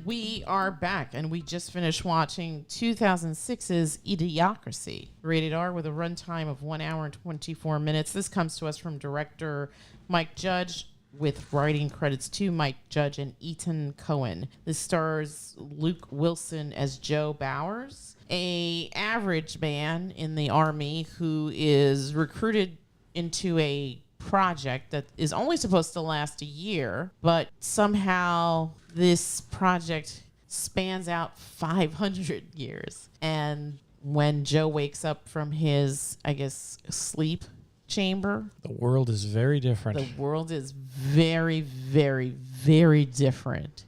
We are back, and we just finished watching 2006's Idiocracy, rated R with a runtime of 1 hour and 24 minutes. This comes to us from director Mike Judge, with writing credits to Mike Judge and Etan Cohen. This stars Luke Wilson as Joe Bauers, a average man in the Army who is recruited into a project that is only supposed to last a year, but somehow this project spans out 500 years. And when Joe wakes up from his, I guess, sleep chamber, the world is very different. The world is very, very, very different.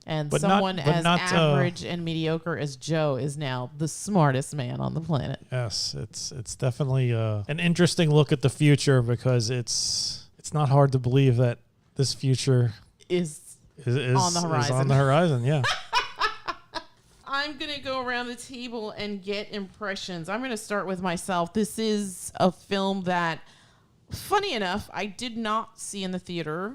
And but someone as average and mediocre as Joe is now the smartest man on the planet. Yes, it's definitely an interesting look at the future, because it's not hard to believe that this future is on the horizon. Is on the horizon, yeah. I'm going to go around the table and get impressions. I'm going to start with myself. This is a film that, funny enough, I did not see in the theater,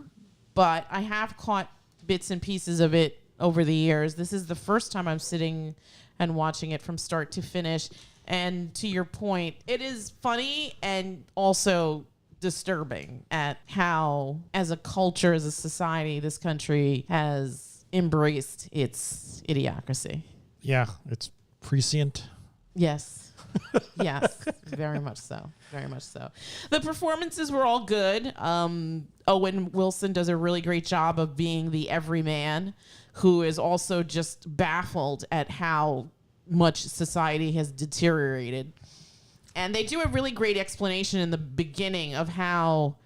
but I have caught bits and pieces of it over the years. This is the first time I'm sitting and watching it from start to finish. And to your point, it is funny and also disturbing at how, as a culture, as a society, this country has embraced its idiocracy. Yeah, it's prescient. Yes. Yes, very much so. Very much so. The performances were all good. Owen Wilson does a really great job of being the everyman who is also just baffled at how much society has deteriorated. And they do a really great explanation in the beginning of how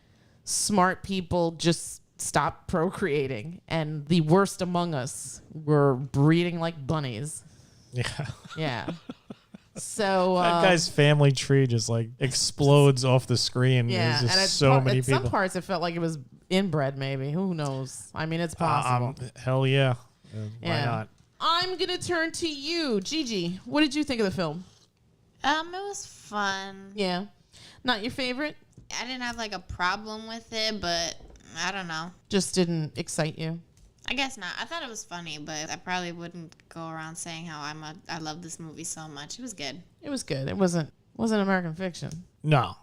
smart people just stopped procreating, and the worst among us were breeding like bunnies. Yeah. Yeah. So that guy's family tree just like explodes off the screen. Yeah, There's just and so many people. Some parts it felt like it was inbred. Maybe, who knows? I mean, it's possible. Hell yeah. Why not? I'm gonna turn to you, Gigi. What did you think of the film? It was fun. Yeah, not your favorite. I didn't have like a problem with it, but I don't know. Just didn't excite you. I guess not. I thought it was funny, but I probably wouldn't go around saying how I love this movie so much. It was good. It was good. It wasn't American Fiction. No.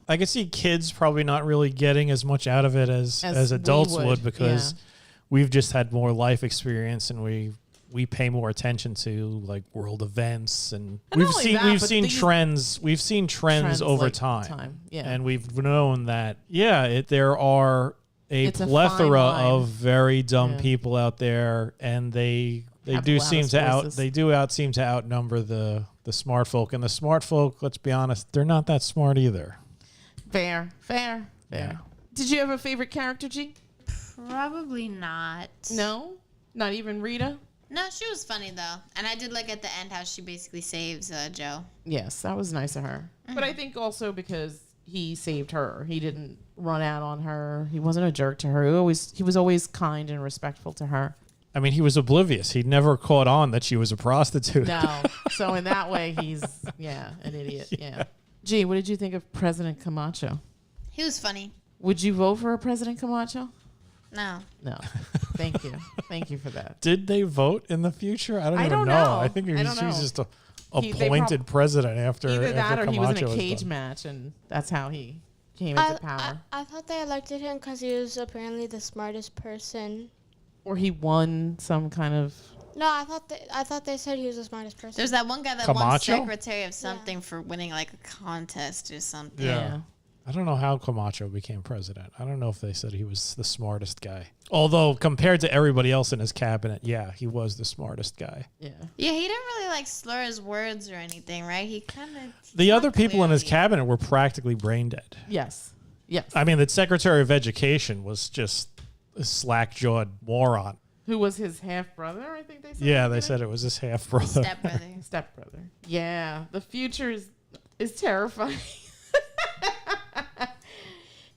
I could see kids probably not really getting as much out of it as adults would, because we've just had more life experience, and we pay more attention to like world events, and we've seen trends over like time. Yeah. And we've known that there are a plethora of very dumb people out there, and they do seem to outnumber the smart folk. And the smart folk, let's be honest, they're not that smart either. Fair. Yeah. Did you have a favorite character, G? Probably not. No? Not even Rita? No, she was funny though. And I did like at the end how she basically saves Joe. Yes, that was nice of her. Mm-hmm. But I think also because he saved her. He didn't run out on her. He wasn't a jerk to her. He was always kind and respectful to her. I mean, he was oblivious. He never caught on that she was a prostitute. No. So in that way, he's, an idiot. Yeah. Gee, what did you think of President Camacho? He was funny. Would you vote for a President Camacho? No. Thank you. Thank you for that. Did they vote in the future? I don't know. I think he was just appointed president after either that after or Camacho he was in a cage match, and that's how he came into power. I thought they elected him because he was apparently the smartest person. Or he won some kind of... No, I thought they said he was the smartest person. There's that one guy that won Secretary of something for winning like a contest or something. Yeah. I don't know how Camacho became president. I don't know if they said he was the smartest guy. Although compared to everybody else in his cabinet, he was the smartest guy. Yeah, he didn't really like slur his words or anything, right? He kind of... The other people in his cabinet were practically brain dead. Yes. I mean, the Secretary of Education was just a slack-jawed moron. Who was his half-brother, I think they said? Yeah, they said it was his half-brother. Stepbrother. Yeah, the future is terrifying.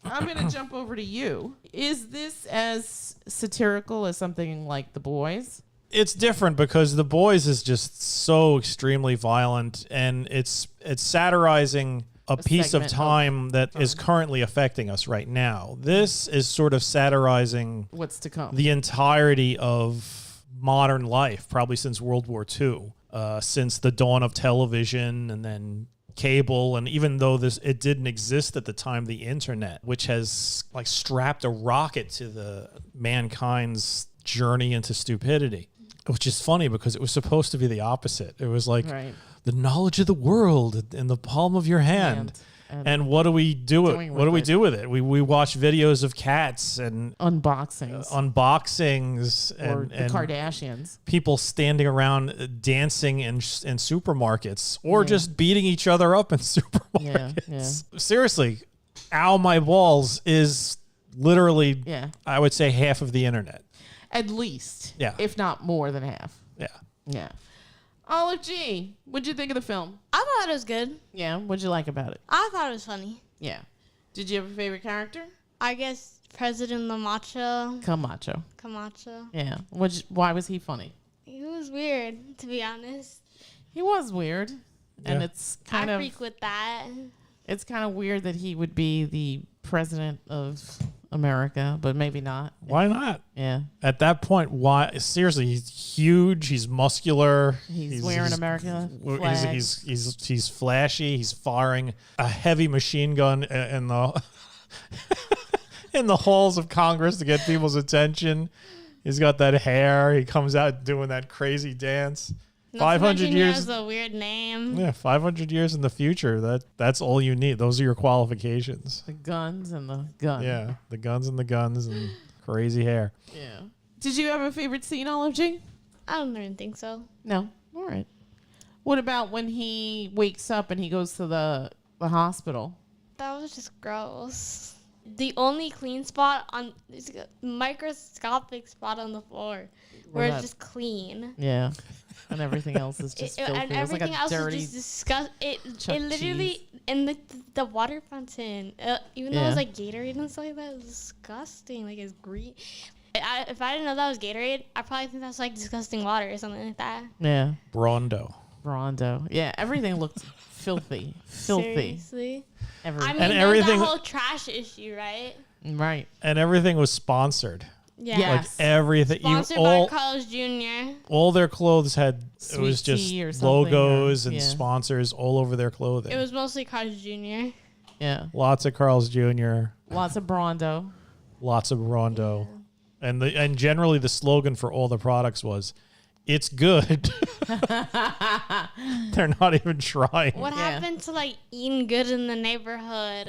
I'm going to jump over to you. Is this as satirical as something like The Boys? It's different because The Boys is just so extremely violent, and it's satirizing a piece of time that is currently affecting us right now. This is sort of satirizing what's to come, the entirety of modern life, probably since World War II, since the dawn of television and then cable. And even though it didn't exist at the time, the internet, which has like strapped a rocket to the mankind's journey into stupidity, which is funny because it was supposed to be the opposite. It was like the knowledge of the world in the palm of your hand. And what do we do? What do we do with it? We watch videos of cats and unboxings, or the Kardashians, people standing around dancing in supermarkets, or just beating each other up in supermarkets. Yeah. Seriously, ow my balls is literally, I would say, half of the internet, at least, if not more than half. Yeah. Olive G, what'd you think of the film? I thought it was good. Yeah, what'd you like about it? I thought it was funny. Yeah. Did you have a favorite character? I guess President Camacho. Yeah. Why was he funny? He was weird, to be honest. He was weird. Yeah. And it's kind of... I freak with that. It's kind of weird that he would be the president of America, but maybe not. Why not? Yeah. At that point, why? Seriously, he's huge. He's muscular. He's wearing American flags. He's flashy. He's firing a heavy machine gun in the in the halls of Congress to get people's attention. He's got that hair. He comes out doing that crazy dance. 500 years has a weird name. Yeah, 500 years in the future. That's all you need. Those are your qualifications. The guns and the gun. Yeah, the guns and crazy hair. Yeah. Did you have a favorite scene, Olive G? I don't even think so. No. All right. What about when he wakes up and he goes to the hospital? That was just gross. The only clean spot is a microscopic spot on the floor where it's just clean. Yeah. And everything else is just filthy. And everything else is just disgusting. It literally, in the water fountain, even though it was like Gatorade and stuff like that, it was disgusting. Like, it's green. If I didn't know that was Gatorade, I probably think that's like disgusting water or something like that. Yeah. Brondo. Yeah, everything looked filthy. Seriously? Everything. I mean, and there's that whole trash issue, right? Right. And everything was sponsored. Yeah. Yes. Like everything. Sponsored by Carl's Jr. All their clothes had, Sweet it was just tea logos and sponsors all over their clothing. It was mostly Carl's Jr. Yeah. Lots of Carl's Jr. Lots of Brondo. Yeah. And generally the slogan for all the products was, "It's good." They're not even trying. What happened to like eating good in the neighborhood?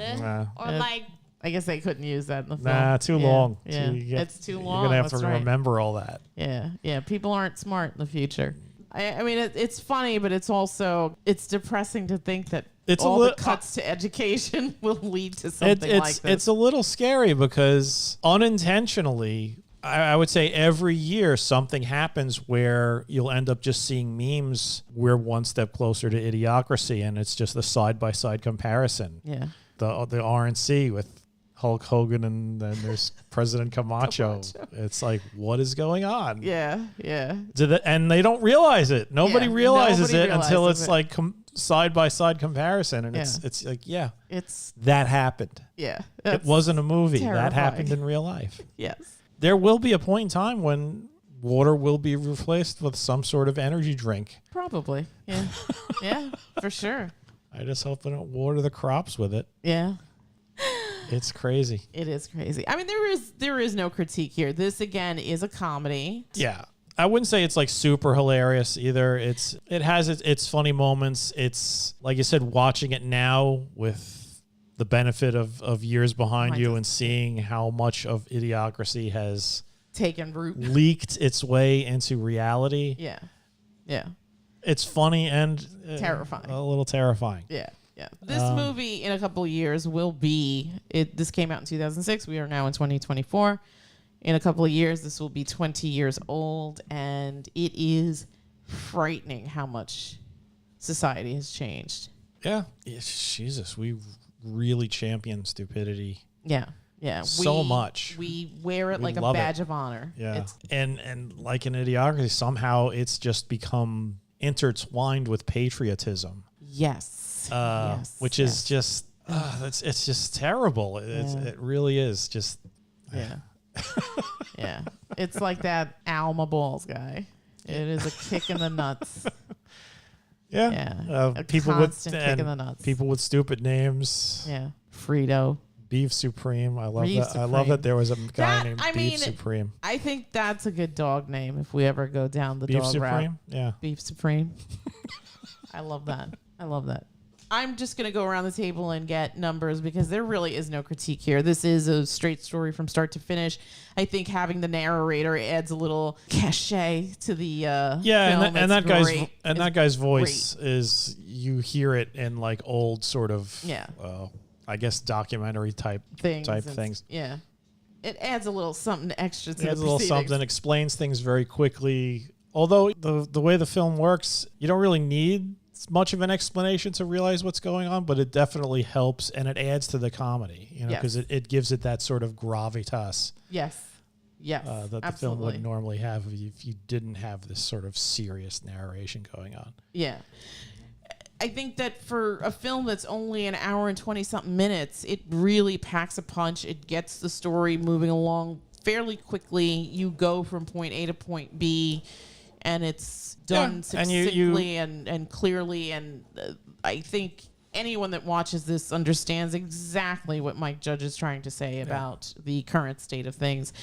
Or like, I guess they couldn't use that in the film. Nah, too long. Yeah, it's too long. You're gonna have to remember all that. Yeah. People aren't smart in the future. I mean, it's funny, but it's depressing to think that the cuts to education will lead to something like this. It's a little scary because unintentionally, I would say every year something happens where you'll end up just seeing memes. We're one step closer to Idiocracy, and it's just the side-by-side comparison. Yeah. The RNC with Hulk Hogan, and then there's President Camacho. It's like, what is going on? Yeah. And they don't realize it. Nobody realizes it until it's like side-by-side comparison, and it's like, that happened. Yeah. It wasn't a movie. Terrifying. That happened in real life. Yes. There will be a point in time when water will be replaced with some sort of energy drink. Probably. Yeah. Yeah, for sure. I just hope they don't water the crops with it. Yeah. It's crazy. It is crazy. I mean, there is no critique here. This, again, is a comedy. Yeah. I wouldn't say it's like super hilarious either. It has its funny moments. It's, like you said, watching it now with the benefit of years behind you and seeing how much of Idiocracy has taken root, leaked its way into reality. Yeah. It's funny and terrifying. A little terrifying. Yeah. This movie in a couple of years will be this came out in 2006. We are now in 2024. In a couple of years, this will be 20 years old, and it is frightening how much society has changed. Yeah. Jesus, we really champion stupidity. Yeah. So much. We wear it like a badge of honor. Yeah. And like in Idiocracy, somehow it's just become intertwined with patriotism. Yes. Which is just it's just terrible. It really is just Yeah. It's like that Alma Balls guy. It is a kick in the nuts. Yeah. A people constant kick in the nuts. People with stupid names. Yeah. Frito. Beef Supreme. I love Beef that. Supreme. I love that there was a guy named I Beef mean, Supreme. I think that's a good dog name if we ever go down the Beef dog Supreme? route. Yeah. Beef Supreme. I love that. I love that. I'm just going to go around the table and get numbers because there really is no critique here. This is a straight story from start to finish. I think having the narrator adds a little cachet to the film. That guy's voice is, you hear it in like old sort of I guess documentary type things. Yeah. It adds a little something extra to the adds a little something, explains things very quickly. Although the way the film works, you don't really need much of an explanation to realize what's going on, but it definitely helps and it adds to the comedy, because it gives it that sort of gravitas. Yes. That the film would normally have if you didn't have this sort of serious narration going on. Yeah. I think that for a film that's only an hour and 20-something minutes, it really packs a punch. It gets the story moving along fairly quickly. You go from point A to point B, and it's done succinctly and clearly. And I think anyone that watches this understands exactly what Mike Judge is trying to say about the current state of things.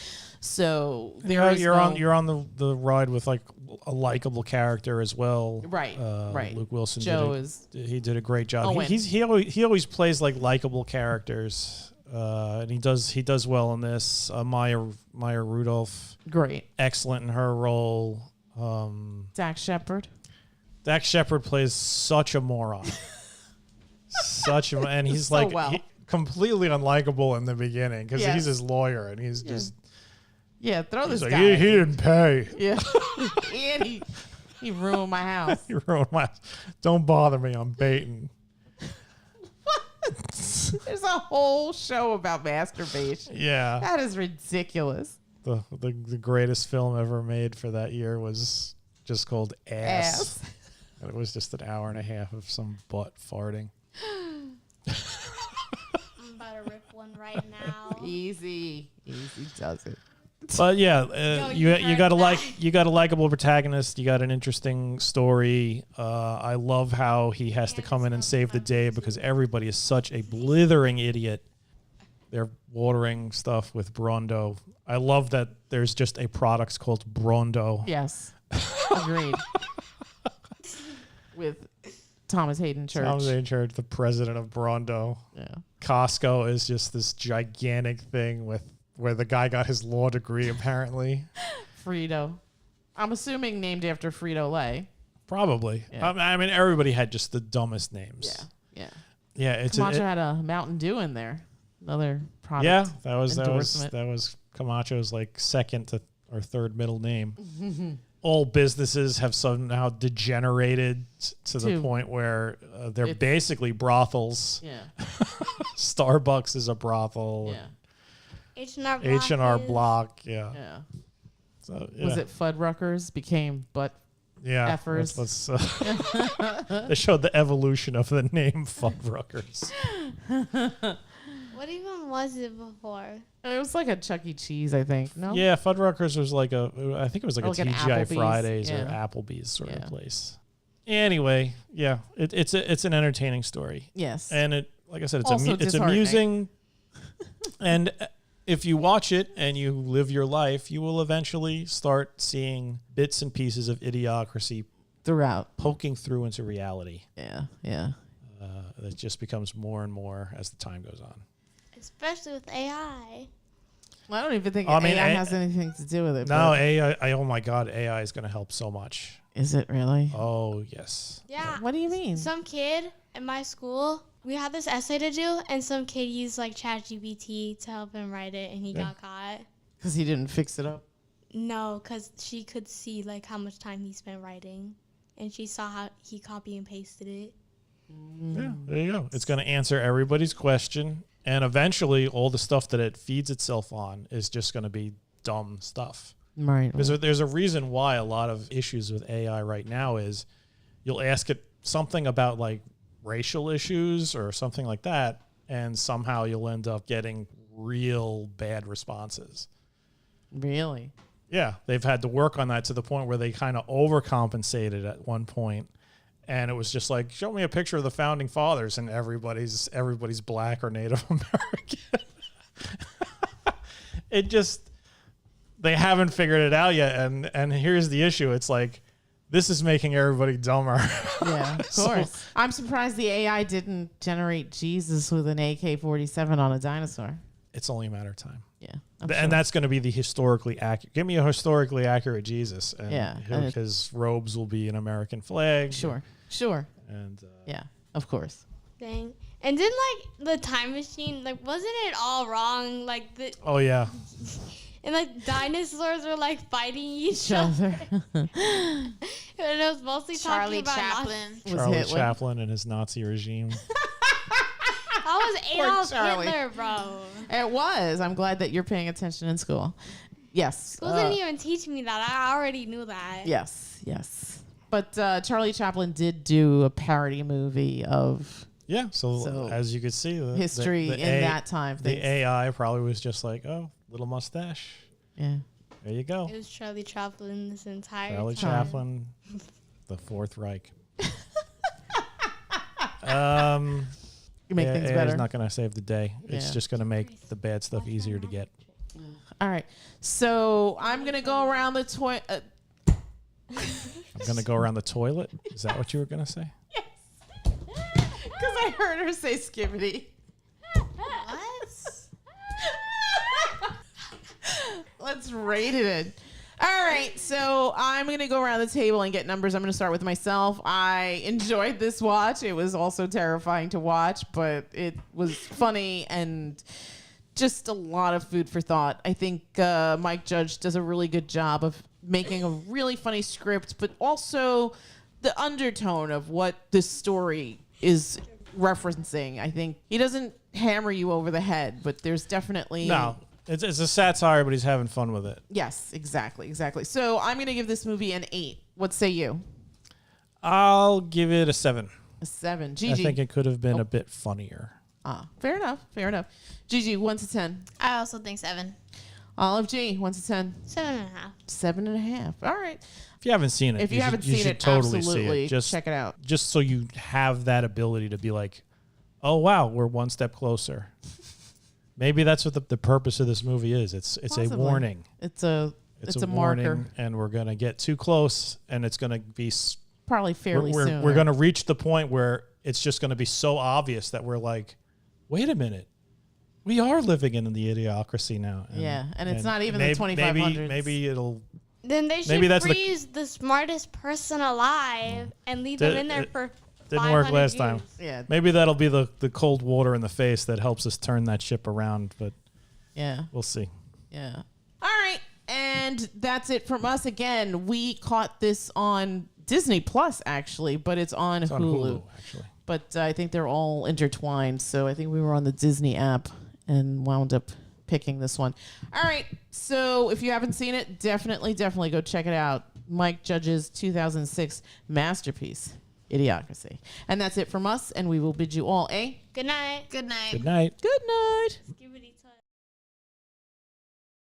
So you're on the ride with like a likable character as well. Right. Luke Wilson did a great job. Cohen. He always plays like likable characters. And he does well in this. Maya Rudolph, great, excellent in her role. Dax Shepard plays such a moron. And he's completely unlikable in the beginning because he's his lawyer and he's just throw this like, guy. He didn't pay. Yeah, and he ruined my house. He ruined my house. Don't bother me. I'm baiting. What? There's a whole show about masturbation. Yeah, that is ridiculous. The greatest film ever made for that year was just called Ass. And it was just an hour and a half of some butt farting. I'm about to rip one right now. Easy does it. But you got a likable protagonist. You got an interesting story. I love how he has to come in and save the day because everybody is such a blithering idiot. They're watering stuff with Brondo. I love that there's just a product called Brondo. Yes, agreed. With Thomas Hayden Church. The president of Brondo. Yeah. Costco is just this gigantic thing where the guy got his law degree, apparently. Frito. I'm assuming named after Frito-Lay. Probably. Yeah. I mean, everybody had just the dumbest names. Yeah. Camacho had a Mountain Dew in there. Another product. Yeah, that was Camacho's like second or third middle name. All businesses have somehow degenerated to the point where they're basically brothels. Yeah. Starbucks is a brothel. Yeah. H&R Block. Yeah. So, was it Fuddruckers became butt effers? They showed the evolution of the name Fuddruckers. What even was it before? It was like a Chuck E. Cheese, I think. No. Yeah, Fuddruckers was I think it was like a TGI Fridays or Applebee's sort of place. Anyway, it's an entertaining story. Yes. And like I said, it's amusing. And if you watch it and you live your life, you will eventually start seeing bits and pieces of Idiocracy throughout, poking through into reality. Yeah. It just becomes more and more as the time goes on. Especially with AI. Well, I don't even think AI has anything to do with it. No, AI. Oh my God, AI is going to help so much. Is it really? Oh yes. Yeah. What do you mean? Some kid at my school, we had this essay to do, and some kid used like ChatGPT to help him write it, and he got caught. Because he didn't fix it up. No, because she could see like how much time he spent writing, and she saw how he copy and pasted it. Yeah, there you go. It's going to answer everybody's question. And eventually, all the stuff that it feeds itself on is just going to be dumb stuff. Right. Because there's a reason why a lot of issues with AI right now is you'll ask it something about like racial issues or something like that, and somehow you'll end up getting real bad responses. Really? Yeah, they've had to work on that to the point where they kind of overcompensated at one point. And it was just like, show me a picture of the founding fathers, and everybody's black or Native American. They haven't figured it out yet. And here's the issue. It's like, this is making everybody dumber. Yeah, of course. I'm surprised the AI didn't generate Jesus with an AK-47 on a dinosaur. It's only a matter of time. Yeah. And that's going to be the historically accurate. Give me a historically accurate Jesus. And his robes will be an American flag. Sure. And yeah, of course. Dang. And then, the time machine, wasn't it all wrong? Oh, yeah. And, dinosaurs were, fighting each other. And it was mostly Charlie talking about Chaplin. Charlie Chaplin and his Nazi regime. That was Adolf Hitler, bro. It was. I'm glad that you're paying attention in school. Yes. School didn't even teach me that. I already knew that. Yes. But Charlie Chaplin did do a parody movie of... Yeah, so as you could see... history that time. The AI probably was just like, oh, little mustache. Yeah. There you go. It was Charlie Chaplin this entire Charlie time. Chaplin, the Fourth Reich. You make things better. It's not going to save the day. It's just going to make the bad stuff easier to get. All right. So I'm going to go around the toilet. I'm going to go around the toilet? Is that what you were going to say? Yes. Because I heard her say skibbity. What? Let's rate it in. All right, so I'm going to go around the table and get numbers. I'm going to start with myself. I enjoyed this watch. It was also terrifying to watch, but it was funny and just a lot of food for thought. I think Mike Judge does a really good job of making a really funny script, but also the undertone of what this story is referencing. I think he doesn't hammer you over the head, but there's definitely... No. It's a satire, but he's having fun with it. Yes, exactly. So I'm going to give this movie an 8. What say you? I'll give it a 7. A 7. Gigi? I think it could have been a bit funnier. Fair enough. Gigi, 1 to 10. I also think 7. Olive G, 1 to 10. 7.5. 7.5. All right. If you haven't seen it, If you haven't seen it, totally absolutely see it. check it out. Just so you have that ability to be like, oh, wow, we're one step closer. Maybe that's what the purpose of this movie is. It's Possibly. a warning. It's a warning, marker. and we're going to get too close, and it's going to be... Probably fairly soon. We're going to reach the point where it's just going to be so obvious that we're like, wait a minute. We are living in the idiocracy now. And it's not even the 2500s. Maybe it'll... Then they should freeze the smartest person alive and leave them in there for Didn't work last years. time. Yeah. Maybe that'll be the cold water in the face that helps us turn that ship around, but we'll see. Yeah. All right. And that's it from us. Again, we caught this on Disney Plus, actually, but it's on Hulu. Actually. But I think they're all intertwined. So I think we were on the Disney app and wound up picking this one. All right. So if you haven't seen it, definitely go check it out. Mike Judge's 2006 masterpiece, Idiocracy. And that's it from us, and we will bid you all a Good night. Good night. Good night. Skibbity